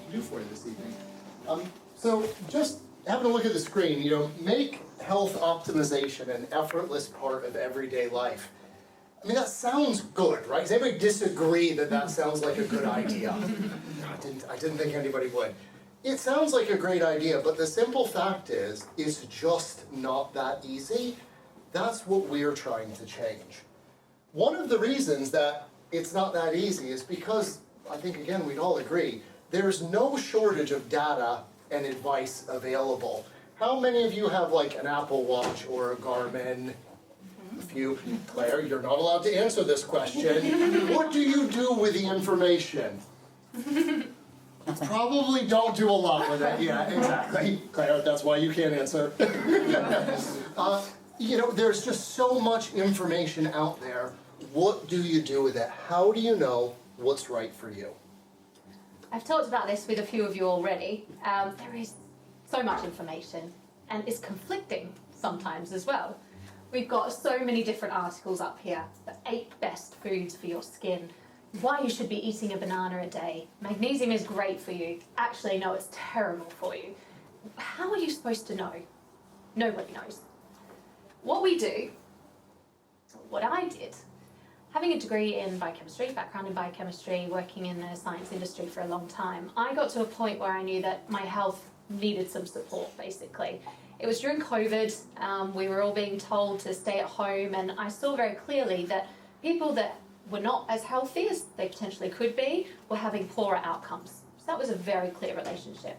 do for you this evening. So just having a look at the screen, make health optimization an effortless part of everyday life. I mean, that sounds good, right? Does anybody disagree that that sounds like a good idea? I didn't think anybody would. It sounds like a great idea, but the simple fact is, it's just not that easy. That's what we're trying to change. One of the reasons that it's not that easy is because, I think again we'd all agree, there's no shortage of data and advice available. How many of you have like an Apple Watch or a Garmin? A few. Claire, you're not allowed to answer this question. What do you do with the information? Probably don't do a lot with it. Yeah, exactly. Claire, that's why you can't answer. There's just so much information out there. What do you do with it? How do you know what's right for you? I've talked about this with a few of you already. There is so much information, and it's conflicting sometimes as well. We've got so many different articles up here. The 8 best foods for your skin. Why you should be eating a banana a day. Magnesium is great for you. Actually, no, it's terrible for you. How are you supposed to know? Nobody knows. What we do, what I did, having a degree in biochemistry, background in biochemistry, working in the science industry for a long time, I got to a point where I knew that my health needed some support, basically. It was during COVID, we were all being told to stay at home, and I saw very clearly that people that were not as healthy as they potentially could be were having poorer outcomes. So that was a very clear relationship.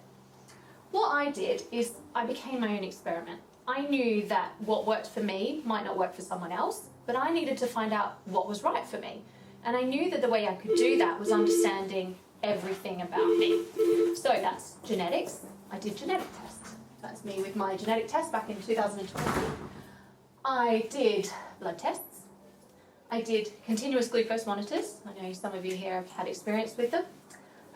What I did is I became my own experiment. I knew that what worked for me might not work for someone else, but I needed to find out what was right for me. And I knew that the way I could do that was understanding everything about me. So that's genetics. I did genetic tests. That's me with my genetic test back in 2020. I did blood tests. I did continuous glucose monitors. I know some of you here have had experience with them.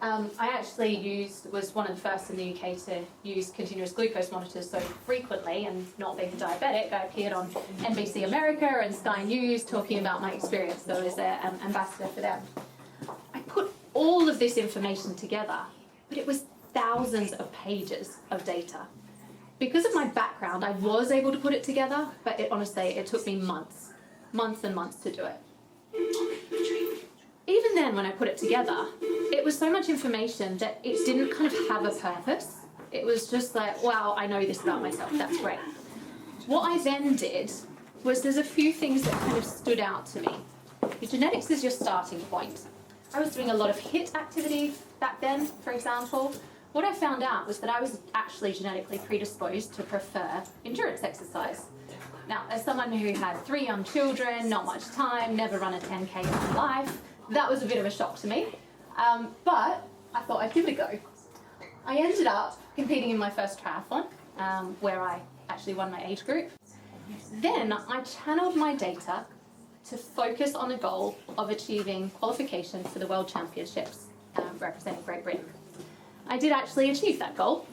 I actually was one of the first in the UK to use continuous glucose monitors so frequently, and not being a diabetic, I appeared on NBC America and Sky News talking about my experience, so I was their ambassador for them. I put all of this information together, but it was thousands of pages of data. Because of my background, I was able to put it together, but honestly, it took me months and months to do it. Even then, when I put it together, it was so much information that it didn't kind of have a purpose. It was just like, wow, I know this about myself, that's great. What I then did was there's a few things that kind of stood out to me. Your genetics is your starting point. I was doing a lot of HIIT activity back then, for example. What I found out was that I was actually genetically predisposed to prefer endurance exercise. Now, as someone who had 3 young children, not much time, never run a 10K in my life, that was a bit of a shock to me. But I thought I'd give it a go. I ended up competing in my first triathlon, where I actually won my age group. Then I channeled my data to focus on a goal of achieving qualification for the World Championships, representing Great Britain. I did actually achieve that goal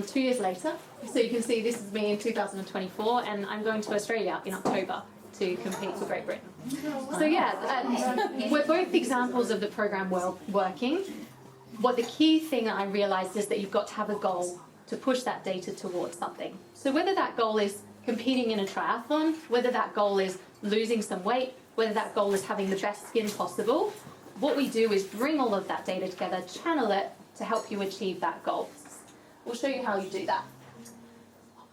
2 years later. So you can see this is me in 2024, and I'm going to Australia in October to compete for Great Britain. So yeah, we're both examples of the program working. What the key thing that I realized is that you've got to have a goal to push that data towards something. So whether that goal is competing in a triathlon, whether that goal is losing some weight, whether that goal is having the best skin possible, what we do is bring all of that data together, channel it to help you achieve that goal. We'll show you how you do that.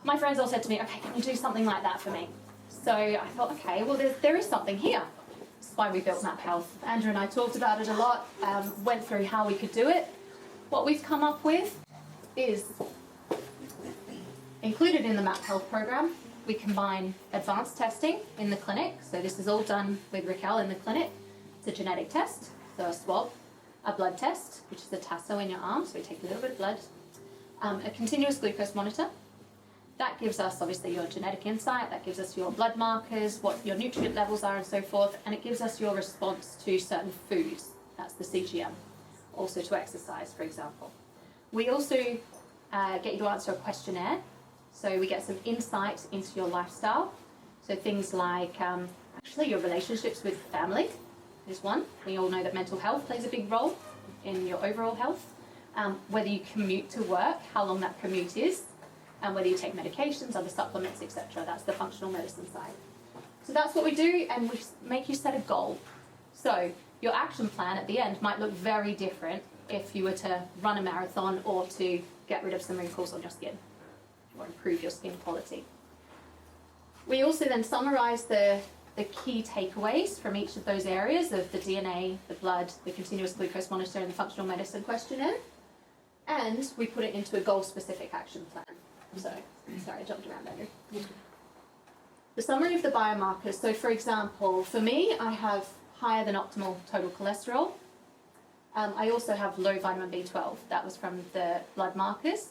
My friends all said to me, okay, can you do something like that for me? So I thought, okay, well, there is something here. That's why we built Map Health. Andrew and I talked about it a lot, went through how we could do it. What we've come up with is included in the Map Health program. We combine advanced testing in the clinic. So this is all done with Raquel in the clinic. It's a genetic test, so a swab, a blood test, which is a tasso in your arm, so we take a little bit of blood, a continuous glucose monitor. That gives us obviously your genetic insight, that gives us your blood markers, what your nutrient levels are and so forth, and it gives us your response to certain foods. That's the CGM. Also to exercise, for example. We also get you to answer a questionnaire, so we get some insight into your lifestyle. So things like actually your relationships with family is one. We all know that mental health plays a big role in your overall health. whether you commute to work, how long that commute is, and whether you take medications, other supplements, etc. That's the functional medicine side. So that's what we do, and we make you set a goal. So your action plan at the end might look very different if you were to run a marathon or to get rid of some wrinkles on your skin or improve your skin quality. We also then summarise the key takeaways from each of those areas of the DNA, the blood, the continuous glucose monitor, and the functional medicine questionnaire, and we put it into a goal-specific action plan. So, sorry, I jumped around, Andrew. The summary of the biomarkers. So, for example, for me, I have higher than optimal total cholesterol. I also have low vitamin B12. That was from the blood markers.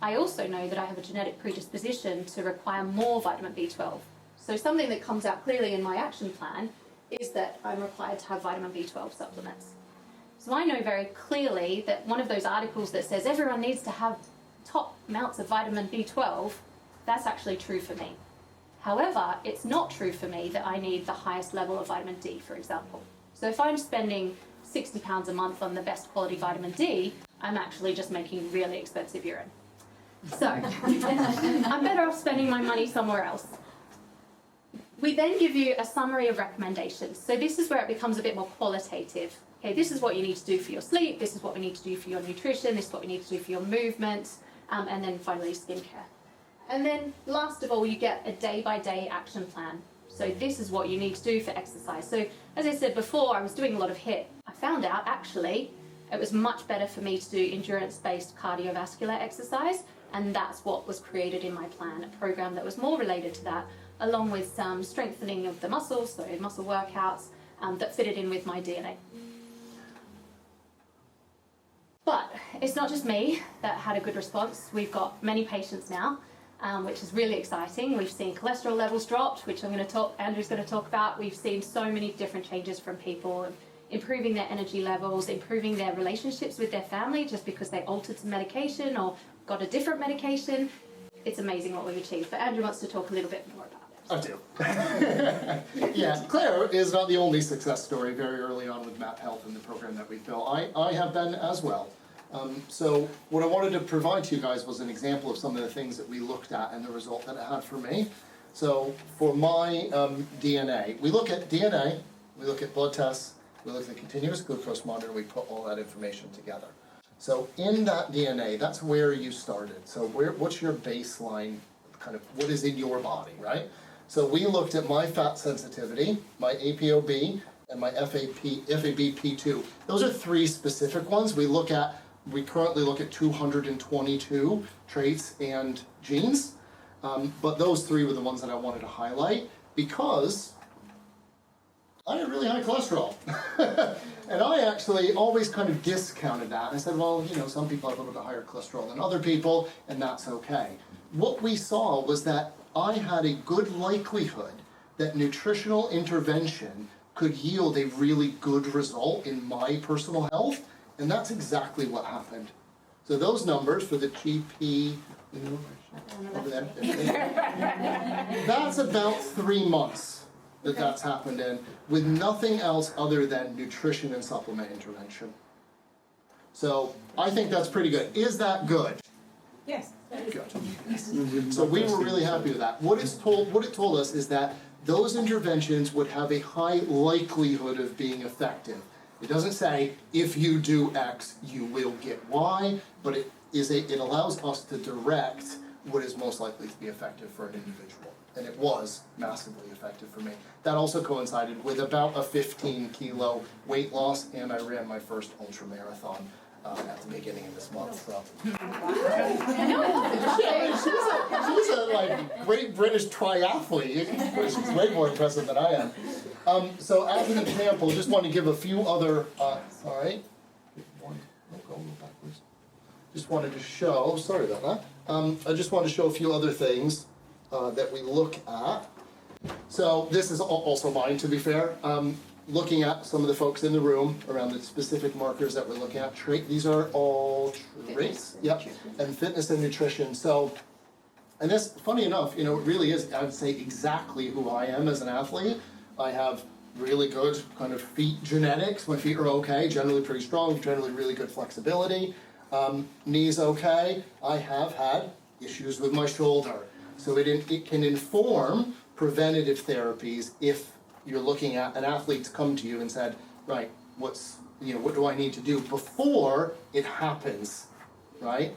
I also know that I have a genetic predisposition to require more vitamin B12. So something that comes out clearly in my action plan is that I'm required to have vitamin B12 supplements. So I know very clearly that one of those articles that says everyone needs to have top amounts of vitamin B12, that's actually true for me. However, it's not true for me that I need the highest level of vitamin D, for example. So if I'm spending £60 a month on the best quality vitamin D, I'm actually just making really expensive urine. So I'm better off spending my money somewhere else. We then give you a summary of recommendations. So this is where it becomes a bit more qualitative. Okay, this is what you need to do for your sleep, this is what we need to do for your nutrition, this is what we need to do for your movement, and then finally skincare. And then last of all, you get a day-by-day action plan. So this is what you need to do for exercise. So as I said before, I was doing a lot of HIIT. I found out actually it was much better for me to do endurance-based cardiovascular exercise, and that's what was created in my plan, a program that was more related to that, along with some strengthening of the muscles, so muscle workouts that fitted in with my DNA. But it's not just me that had a good response. We've got many patients now, which is really exciting. We've seen cholesterol levels dropped, which Andrew's going to talk about. We've seen so many different changes from people, improving their energy levels, improving their relationships with their family just because they altered some medication or got a different medication. It's amazing what we've achieved. But Andrew wants to talk a little bit more about it. I do. Yeah, Claire is not the only success story very early on with MAP Health in the program that we built. I have been as well. So what I wanted to provide to you guys was an example of some of the things that we looked at and the result that it had for me. So for my DNA, we look at DNA, we look at blood tests, we look at the continuous glucose monitor, we put all that information together. So in that DNA, that's where you started. So what's your baseline, kind of what is in your body, right? So we looked at my fat sensitivity, my ApoB, and my FABP2. Those are three specific ones. We currently look at 222 traits and genes, but those three were the ones that I wanted to highlight because I had really high cholesterol. And I actually always kind of discounted that. I said, well, some people have a little bit higher cholesterol than other people, and that's okay. What we saw was that I had a good likelihood that nutritional intervention could yield a really good result in my personal health, and that's exactly what happened. So those numbers for the GP, over there, that's about 3 months that's happened in, with nothing else other than nutrition and supplement intervention. So I think that's pretty good. Is that good? Yes. Good. So we were really happy with that. What it told us is that those interventions would have a high likelihood of being effective. It doesn't say if you do X, you will get Y, but it allows us to direct what is most likely to be effective for an individual. And it was massively effective for me. That also coincided with about a 15-kilo weight loss, and I ran my first ultra marathon at the beginning of this month. So. She's a great British triathlete. She's way more impressive than I am. So as an example, just want to give a few other. Sorry. Just wanted to show. Sorry about that. I just wanted to show a few other things that we look at. So this is also mine, to be fair. Looking at some of the folks in the room around the specific markers that we're looking at. These are all traits, yep, and fitness and nutrition. So, and this, funny enough, it really is, I would say, exactly who I am as an athlete. I have really good kind of feet genetics. My feet are okay, generally pretty strong, generally really good flexibility. Knees okay. I have had issues with my shoulder. So it can inform preventative therapies if you're looking at an athlete's come to you and said, right, what do I need to do before it happens, right?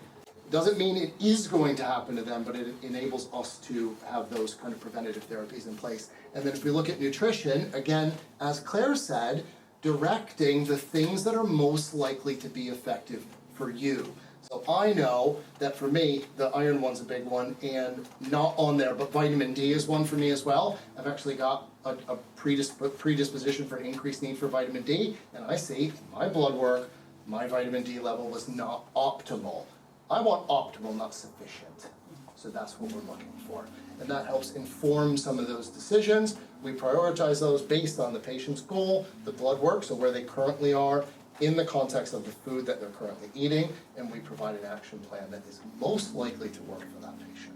Doesn't mean it is going to happen to them, but it enables us to have those kind of preventative therapies in place. And then if we look at nutrition, again, as Claire said, directing the things that are most likely to be effective for you. So I know that for me, the iron one's a big one, and not on there, but vitamin D is one for me as well. I've actually got a predisposition for an increased need for vitamin D, and I see my blood work, my vitamin D level was not optimal. I want optimal, not sufficient. So that's what we're looking for. And that helps inform some of those decisions. We prioritize those based on the patient's goal, the blood work, so where they currently are, in the context of the food that they're currently eating, and we provide an action plan that is most likely to work for that patient.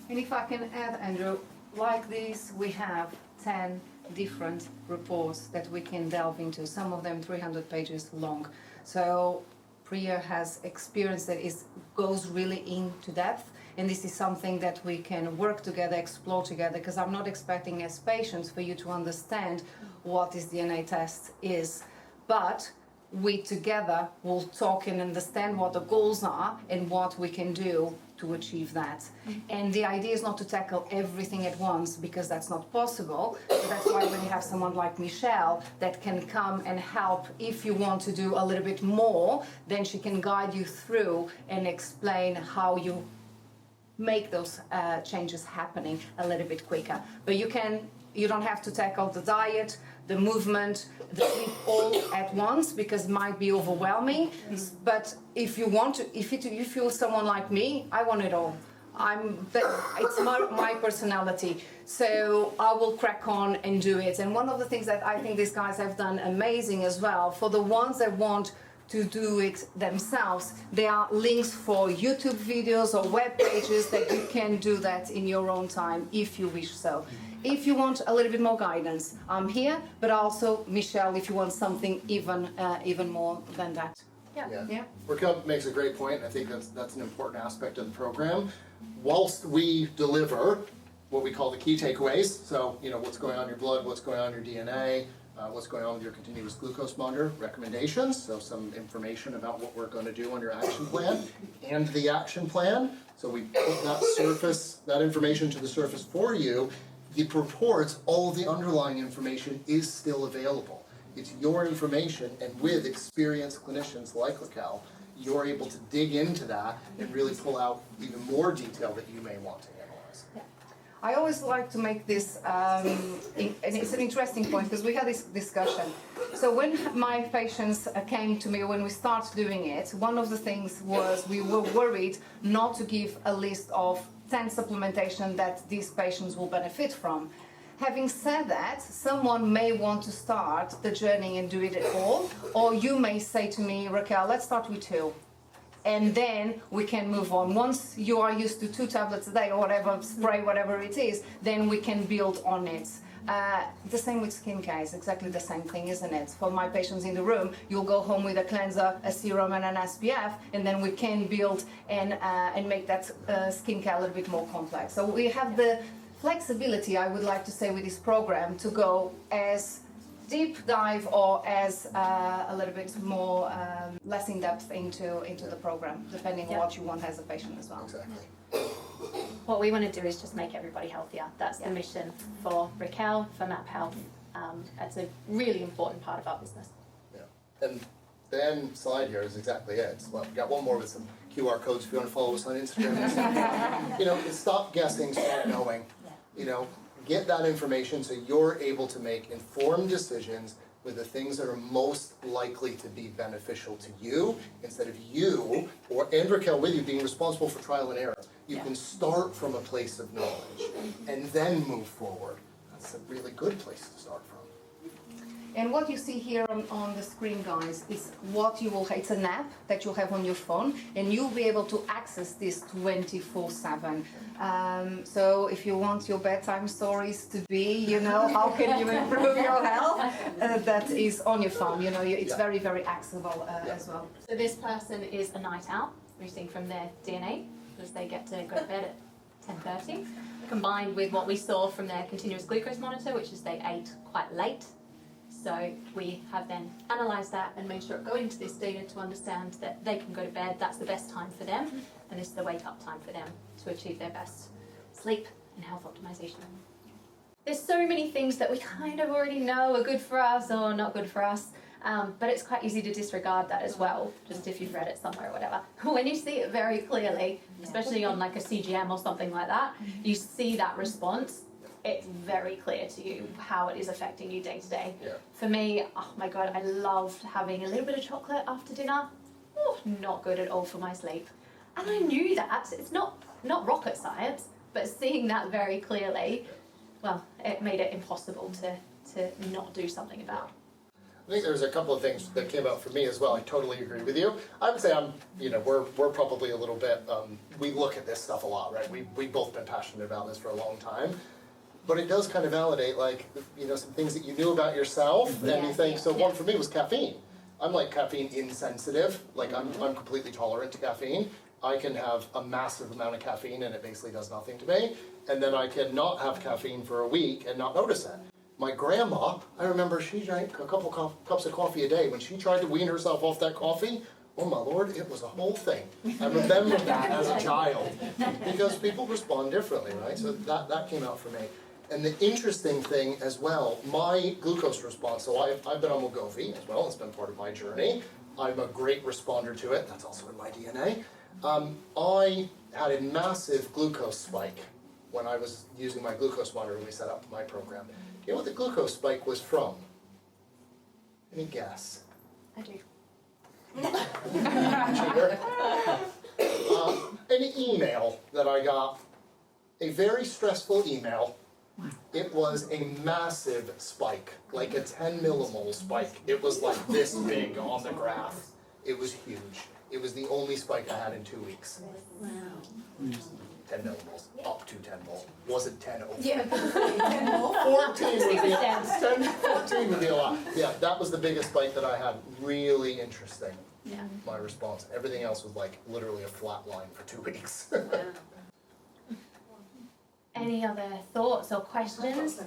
And if I can add, Andrew, like this, we have 10 different reports that we can delve into, some of them 300 pages long. So Priya has experience that goes really into depth, and this is something that we can work together, explore together, because I'm not expecting as patients for you to understand what this DNA test is, but we together will talk and understand what the goals are and what we can do to achieve that. And the idea is not to tackle everything at once, because that's not possible. So that's why when you have someone like Michelle that can come and help, if you want to do a little bit more, then she can guide you through and explain how you make those changes happening a little bit quicker. But you don't have to tackle the diet, the movement, the sleep all at once, because it might be overwhelming. But if you want to, if you feel someone like me, I want it all. It's my personality, so I will crack on and do it. And one of the things that I think these guys have done amazing as well, for the ones that want to do it themselves, there are links for YouTube videos or web pages that you can do that in your own time if you wish so. If you want a little bit more guidance, I'm here, but also Michelle, if you want something even more than that. Yeah. Raquel makes a great point. I think that's an important aspect of the program. Whilst we deliver what we call the key takeaways, so what's going on in your blood, what's going on in your DNA, what's going on with your continuous glucose monitor, recommendations, so some information about what we're going to do on your action plan, and the action plan. So we put that information to the surface for you. The reports, all of the underlying information is still available. It's your information, and with experienced clinicians like Raquel, you're able to dig into that and really pull out even more detail that you may want to analyze. I always like to make this, and it's an interesting point, because we had this discussion. So when my patients came to me, when we started doing it, one of the things was we were worried not to give a list of 10 supplementation that these patients will benefit from. Having said that, someone may want to start the journey and do it at all, or you may say to me, Raquel, let's start with 2. And then we can move on. Once you are used to 2 tablets a day or whatever, spray, whatever it is, then we can build on it. The same with skincare, it's exactly the same thing, isn't it? For my patients in the room, you'll go home with a cleanser, a serum and an SPF, and then we can build and make that skincare a little bit more complex. So we have the flexibility, I would like to say, with this program to go as deep dive or as a little bit more less in depth into the program, depending on what you want as a patient as well. Exactly. What we want to do is just make everybody healthier. That's the mission for Raquel, for MAP Health. That's a really important part of our business. Yeah. And the end slide here is exactly it. Well, we've got one more with some QR codes if you want to follow us on Instagram. Stop guessing, start knowing. Get that information so you're able to make informed decisions with the things that are most likely to be beneficial to you, instead of you and Raquel with you being responsible for trial and error. You can start from a place of knowledge and then move forward. That's a really good place to start from. And what you see here on the screen, guys, is what you will, it's an app that you have on your phone, and you'll be able to access this 24/7. So if you want your bedtime stories to be, you know, how can you improve your health, that is on your phone, you know, it's very, very accessible as well. So this person is a night out, reading from their DNA, because they get to go to bed at 10:30, combined with what we saw from their continuous glucose monitor, which is they ate quite late. So we have then analysed that and made sure it go into this data to understand that they can go to bed, that's the best time for them, and this is the wake up time for them to achieve their best sleep and health optimisation. There's so many things that we kind of already know are good for us or not good for us, but it's quite easy to disregard that as well, just if you've read it somewhere or whatever. When you see it very clearly, especially on like a CGM or something like that, you see that response, it's very clear to you how it is affecting you day to day. For me, oh my God, I loved having a little bit of chocolate after dinner. Oh, not good at all for my sleep. And I knew that. It's not rocket science, but seeing that very clearly, well, it made it impossible to not do something about. I think there's a couple of things that came out for me as well. I totally agree with you. I would say we're probably a little bit, we look at this stuff a lot, right? We've both been passionate about this for a long time. But it does kind of validate, like, you know, some things that you knew about yourself, and you think, so one for me was caffeine. I'm like caffeine insensitive, like I'm completely tolerant to caffeine. I can have a massive amount of caffeine and it basically does nothing to me. And then I can not have caffeine for a week and not notice it. My grandma, I remember she drank a couple cups of coffee a day. When she tried to wean herself off that coffee, oh my Lord, it was a whole thing. I remember that as a child. Because people respond differently, right? So that came out for me. And the interesting thing as well, my glucose response, so I've been on Wegovy as well, it's been part of my journey. I'm a great responder to it, that's also in my DNA. I had a massive glucose spike when I was using my glucose monitor when we set up my program. Do you know what the glucose spike was from? Any guess? I do. An email that I got, a very stressful email. It was a massive spike, like a 10 millimole spike. It was like this big on the graph. It was huge. It was the only spike I had in 2 weeks. Wow. 10 millimoles, up to 10 mol. Wasn't 10 over. Yeah. 14 would be 10, 14 would be a lot. Yeah, that was the biggest spike that I had. Really interesting. Yeah. My response. Everything else was like literally a flat line for 2 weeks. Any other thoughts or questions?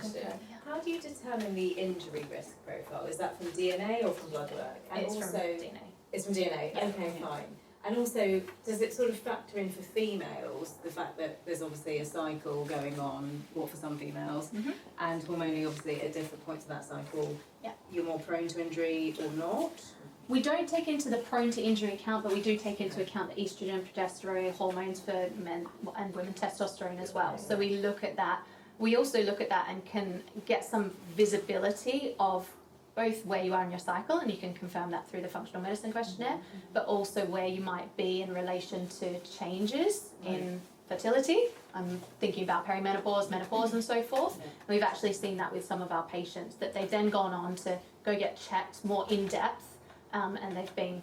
How do you determine the injury risk profile? Is that from DNA or from blood work? And It's also, from DNA. It's from DNA. Yeah. Okay, fine. And also, does it sort of factor in for females the fact that there's obviously a cycle going on, or for some females, and hormonally obviously at different points of that cycle, Yeah. you're more prone to injury or not? We don't take into the prone to injury account, but we do take into account the estrogen, progesterone, hormones for men and women, testosterone as well. So we look at that. We also look at that and can get some visibility of both where you are in your cycle, and you can confirm that through the functional medicine questionnaire, but also where you might be in relation to changes in fertility. I'm thinking about perimenopause, menopause and so forth. And we've actually seen that with some of our patients, that they've then gone on to go get checked more in depth, and they've been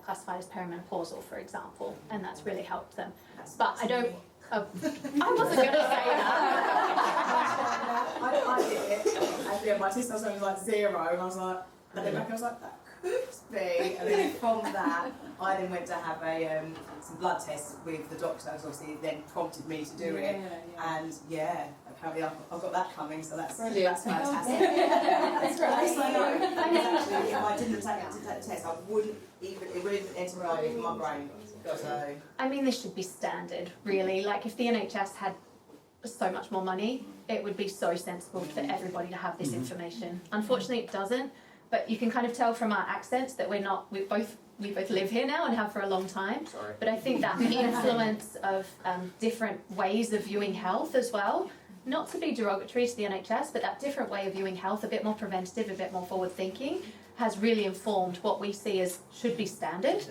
classified as perimenopausal, for example, and that's really helped them. But I don't, I wasn't going to say that. I did it. And yeah, my testosterone was like 0, and I was like, and then I was like, that could be. And then from that, I then went to have a some blood tests with the doctor, who's obviously then prompted me to do it. And yeah, apparently I've got that coming, so that's fantastic. That's great. So, actually, if I didn't take the test, I wouldn't even, it wouldn't enter my brain. So. I mean, this should be standard, really. Like, if the NHS had so much more money, it would be so sensible for everybody to have this information. Unfortunately, it doesn't, but you can kind of tell from our accents that we both live here now and have for a long time. Sorry. But I think that influence of different ways of viewing health as well, not to be derogatory to the NHS, but that different way of viewing health, a bit more preventative, a bit more forward thinking, has really informed what we see as should be standard.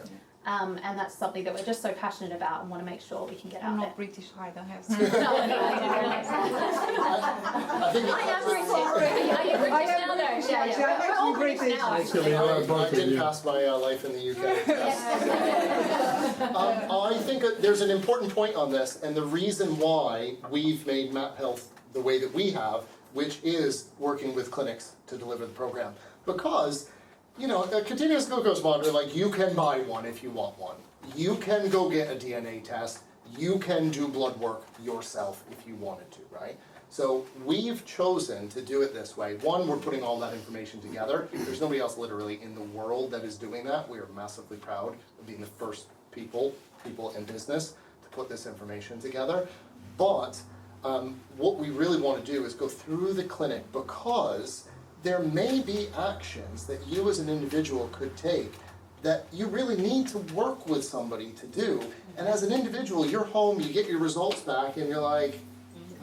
And that's something that we're just so passionate about and want to make sure we can get I'm out not there. British either, I have No, I think I am British. Are you British now? No, yeah, Actually, I'm We're all actually British now. Actually, I did pass my life in the UK. I think that there's an important point on this, and the reason why we've made Map Health the way that we have, which is working with clinics to deliver the program. Because, you know, a continuous glucose monitor, like, you can buy one if you want one. You can go get a DNA test. You can do blood work yourself if you wanted to, right? So we've chosen to do it this way. One, we're putting all that information together. There's nobody else literally in the world that is doing that. We are massively proud of being the first people in business to put this information together. But what we really want to do is go through the clinic, because there may be actions that you as an individual could take that you really need to work with somebody to do. And as an individual, you're home, you get your results back, and you're like,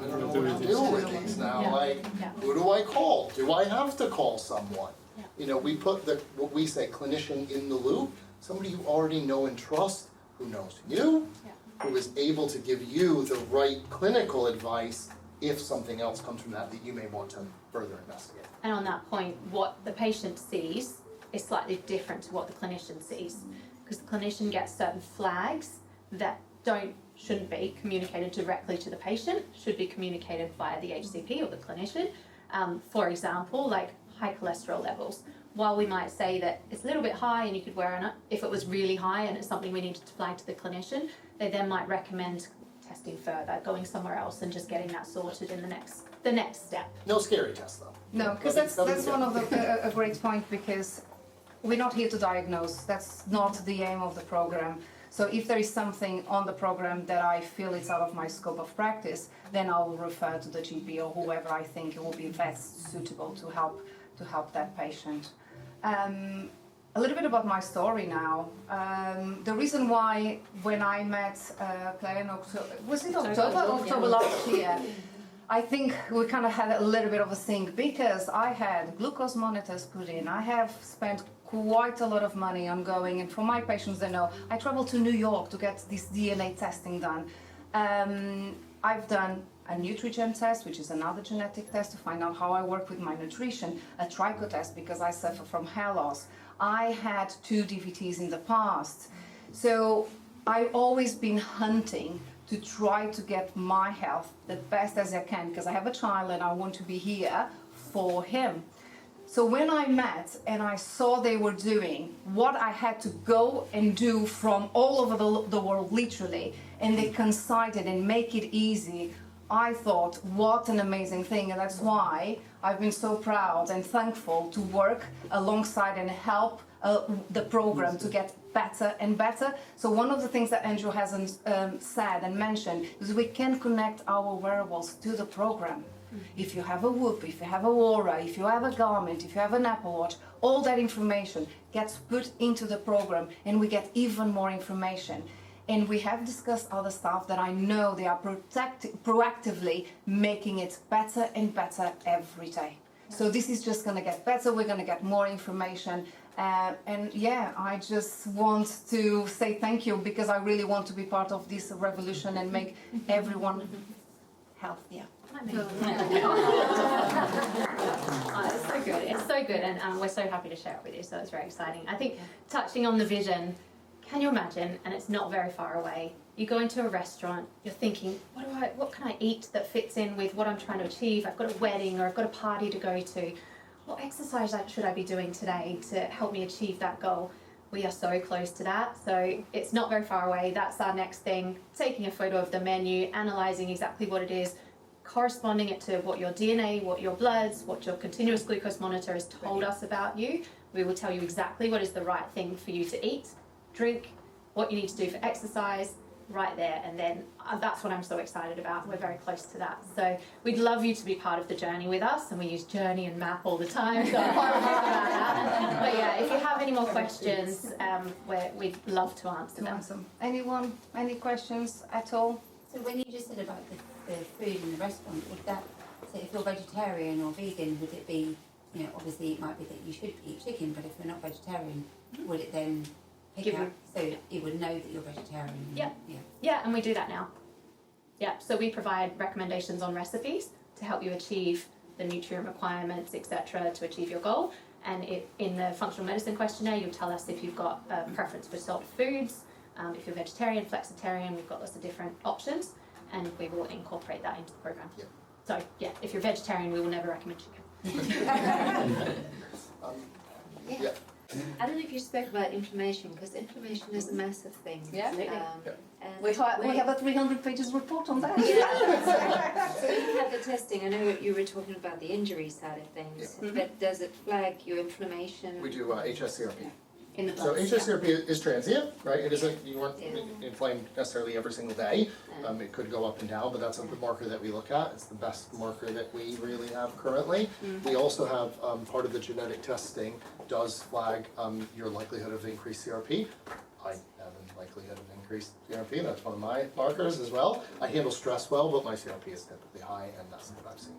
I don't know what to do with these now. Yeah. Like, Yeah. who do I call? Do I have to call someone? Yeah. You know, we put the, what we say, clinician in the loop, somebody you already know and trust, who knows you, Yeah. who is able to give you the right clinical advice if something else comes from that you may want to further investigate. And on that point, what the patient sees is slightly different to what the clinician sees, because the clinician gets certain flags that shouldn't be communicated directly to the patient, should be communicated via the HCP or the clinician. For example, like high cholesterol levels. While we might say that it's a little bit high and you could wear on it, if it was really high and it's something we needed to flag to the clinician, they then might recommend testing further, going somewhere else and just getting that sorted in the next step. No scary test though. No, because that's one of the a great point, because we're not here to diagnose. That's not the aim of the program. So if there is something on the program that I feel is out of my scope of practice, then I will refer to the GP or whoever I think will be best suitable to help that patient. A little bit about my story now. The reason why when I met Claire in October, was it October last year? I think we kind of had a little bit of a sync, because I had glucose monitors put in. I have spent quite a lot of money on going, and for my patients, they know, I traveled to New York to get this DNA testing done. I've done a Nutrigen test, which is another genetic test to find out how I work with my nutrition, a tricho test because I suffer from hair loss. I had 2 DVTs in the past. So I've always been hunting to try to get my health the best as I can, because I have a child and I want to be here for him. So when I met and I saw they were doing what I had to go and do from all over the world, literally, and they concise it and make it easy, I thought, what an amazing thing. And that's why I've been so proud and thankful to work alongside and help the program to get better and better. So one of the things that Andrew hasn't said and mentioned is we can connect our wearables to the program. If you have a Whoop, if you have a Aura, if you have a Garment, if you have an Apple Watch, all that information gets put into the program and we get even more information. And we have discussed other stuff that I know they are proactively making it better and better every day. So this is just going to get better, we're going to get more information. And yeah, I just want to say thank you, because I really want to be part of this revolution and make everyone healthier. Oh, it's so good. It's so good, and we're so happy to share it with you. So it's very exciting. I think touching on the vision, can you imagine? And it's not very far away. You go into a restaurant. You're thinking, what can I eat that fits in with what I'm trying to achieve? I've got a wedding or I've got a party to go to. What exercise should I be doing today to help me achieve that goal? We are so close to that, so it's not very far away. That's our next thing. Taking a photo of the menu, analysing exactly what it is, corresponding it to what your DNA, what your bloods, what your continuous glucose monitor has told us about you. We will tell you exactly what is the right thing for you to eat, drink, what you need to do for exercise, right there. And then that's what I'm so excited about. We're very close to that. So we'd love you to be part of the journey with us, and we use journey and map all the time, so apologies about that. But yeah, if you have any more questions, we'd love to answer them. Anyone, any questions at all? So when you just said about the food in the restaurant, would that, so if you're vegetarian or vegan, would it be, you know, obviously it might be that you should eat chicken, but if you're not vegetarian, would it then pick give up you. so it would know that you're vegetarian. Yeah. Yeah. Yeah, and we do that now. Yeah, so we provide recommendations on recipes to help you achieve the nutrient requirements, etc., to achieve your goal. And in the functional medicine questionnaire, you'll tell us if you've got a preference for salted foods, if you're vegetarian, flexitarian, we've got lots of different options, and we will incorporate that into the program. Yeah. So yeah, if you're vegetarian, we will never recommend chicken. Yeah. I don't know if you spoke about inflammation, because inflammation is a massive thing. Yeah. Absolutely. Yeah. And We have a 300 pages report on that. Yeah. So you have the testing. I know you were talking about the injury side of things, Yeah. but does it flag your inflammation? We do HSCRP. In the So blood. HSCRP is transient, right? It isn't, you weren't Yeah. inflamed necessarily every single day. It could go up and down, but that's a marker that we look at. It's the best marker that we really have currently. We also have, part of the genetic testing does flag your likelihood of increased CRP. I have a likelihood of increased CRP, that's one of my markers as well. I handle stress well, but my CRP is typically high, and that's what I've seen.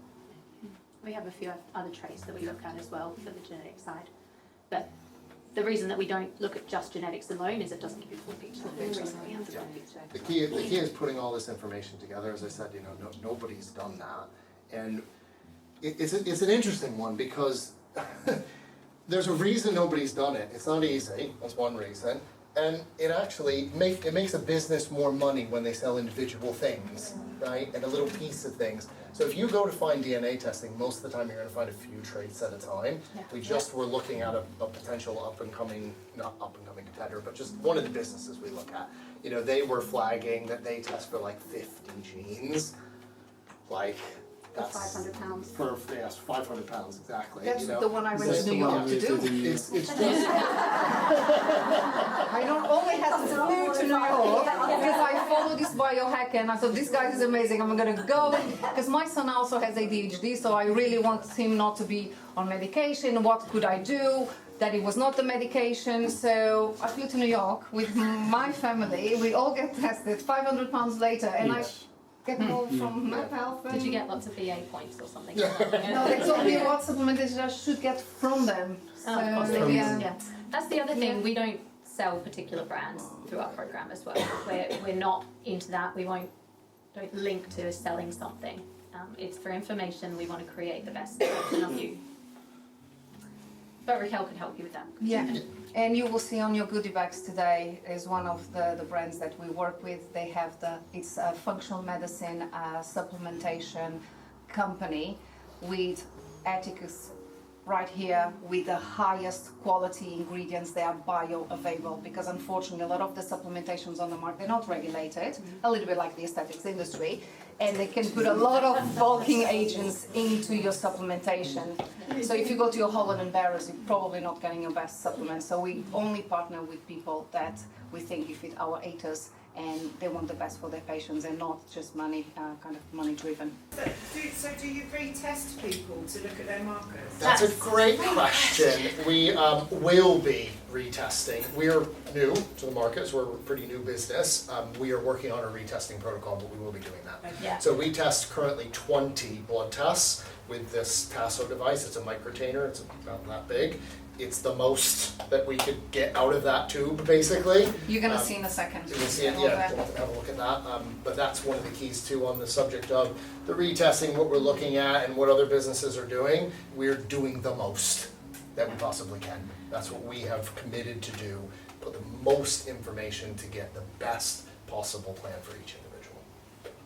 We have a few other traits that we look at as well for the genetic side. But the reason that we don't look at just genetics alone is it doesn't give you a full picture. We have the full picture. The key is putting all this information together. As I said, nobody's done that, and it's an interesting one because there's a reason nobody's done it. It's not easy. That's one reason, and it actually makes a business more money when they sell individual things, right, and a little piece of things. So if you go to find DNA testing, most of the time you're going to find a few traits at a time. Yeah. We just were looking at a potential not up and coming competitor, but just one of the businesses we look at. They were flagging that they test for like 50 genes, like that's 500 pounds. for 500 pounds exactly. That's the one I went That's to the New one York to do. It's just I not only had to flew to New York because I follow this biohacker and I thought this guy is amazing. I'm gonna go because my son also has ADHD, so I really want him not to be on medication. What could I do? That it was not the medication, so I flew to New York with my family. We all get tested. 500 pounds later, and I get a call from Map Health. Did you get lots of BA points or something? No, they told me what supplementation I should get from them. Oh, of course So, they do. yeah. Yeah. That's the other thing. We don't sell particular brands through our program as well. We're not into that. We don't link to selling something. It's for information. We want to create the best version of you. But Raquel could help you with that. Yeah, and you will see on your goodie bags today is one of the brands that we work with. They have it's a functional medicine supplementation company with ethicals right here with the highest quality ingredients. They are bioavailable because unfortunately a lot of the supplementations on the market, they're not regulated, a little bit like the aesthetics industry, and they can put a lot of bulking agents into your supplementation. So if you go to your Holland & Barrett, you're probably not getting your best supplement. So we only partner with people that we think you fit our ethos and they want the best for their patients and not just money, kind of money driven. So do you retest people to look at their markers? That's a great question. We will be retesting. We're new to the market, so we're a pretty new business. We are working on a retesting protocol, but we will be doing that. Yeah. So we test currently 20 blood tests with this Tasso device. It's a microtainer, it's about that big. It's the most that we could get out of that tube, basically. You're gonna see in a second. You can see it, yeah, we'll have a look at that. But that's one of the keys too on the subject of the retesting, what we're looking at and what other businesses are doing. We're doing the most that we possibly can. That's what we have committed to do, put the most information to get the best possible plan for each individual.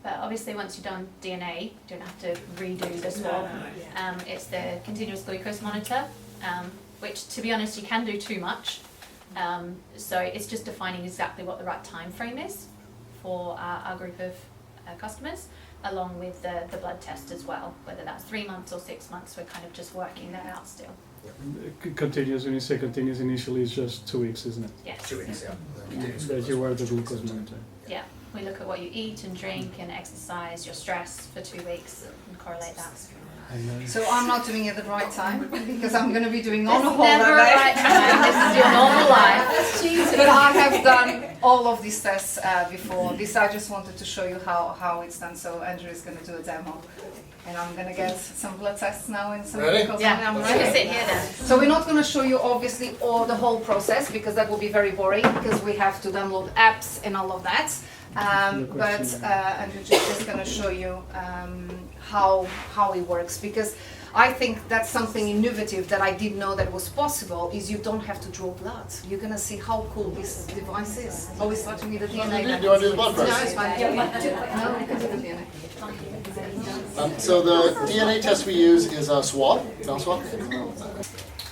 But obviously once you've done DNA, you don't have to redo the swab. It's the continuous glucose monitor, which to be honest you can do too much. So it's just defining exactly what the right time frame is for our group of customers, along with the blood test as well. Whether that's 3 months or 6 months, we're kind of just working that out still. Continuous, when you say continuous, initially it's just 2 weeks, isn't it? Yes. 2 weeks, yeah. That you wear the glucose monitor. Yeah. We look at what you eat and drink and exercise, your stress for 2 weeks, and correlate that. So I'm not doing it at the right time because I'm going to be doing on a It's holiday. never a right time. This is your normal life. That's cheating. But I have done all of these tests before. This I just wanted to show you how it's done. So Andrew is going to do a demo and I'm gonna get some blood tests now in some Ready? because Yeah. I'm Should ready. we sit here then? So we're not gonna show you obviously all the whole process because that will be very boring because we have to download apps and all of that. But Andrew just gonna show you how it works because I think that's something innovative that I didn't know that was possible is you don't have to draw blood. You're gonna see how cool this device is. Always touching me the DNA. Do you want to do the blood No, first? it's fine. No, we can do the DNA. So the DNA test we use is a swab, mouth swab.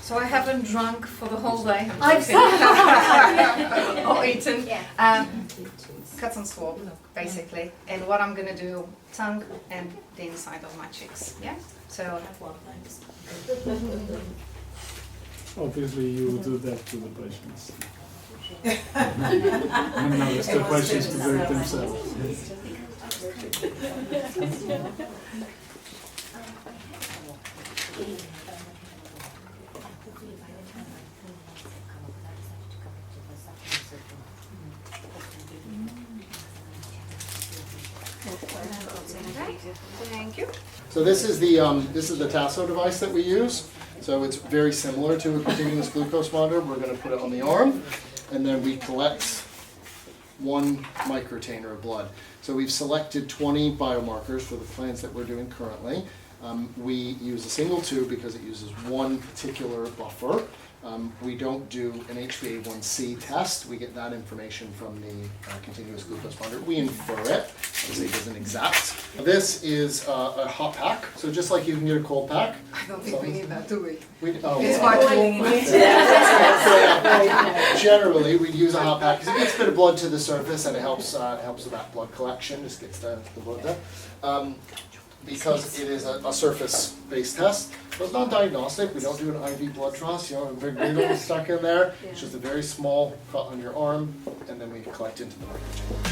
So I haven't drunk for the whole day. Or eaten. Cut and swab, basically. And what I'm gonna do, tongue and the inside of my cheeks. Yeah. So Obviously, you will do that to the patients. And now it's the patients to do it themselves. thank you. So this is the Tasso device that we use. So it's very similar to a continuous glucose monitor. We're going to put it on the arm, and then we collect 1 microtainer of blood. So we've selected 20 biomarkers for the plans that we're doing currently. We use a single tube because it uses one particular buffer. We don't do an HbA1c test. We get that information from the continuous glucose monitor. We infer it, obviously it isn't exact. This is a hot pack, so just like you can get a cold pack. I don't think we need that, do we? Oh, It's well. quite warm. Generally, we use a hot pack because it gets a bit of blood to the surface and it helps with that blood collection, just gets the blood there. Because it is a surface-based test, so it's not diagnostic. We don't do an IV blood draw, so you don't have a big needle stuck in there. It's just a very small cut on your arm, and then we collect into the microchip.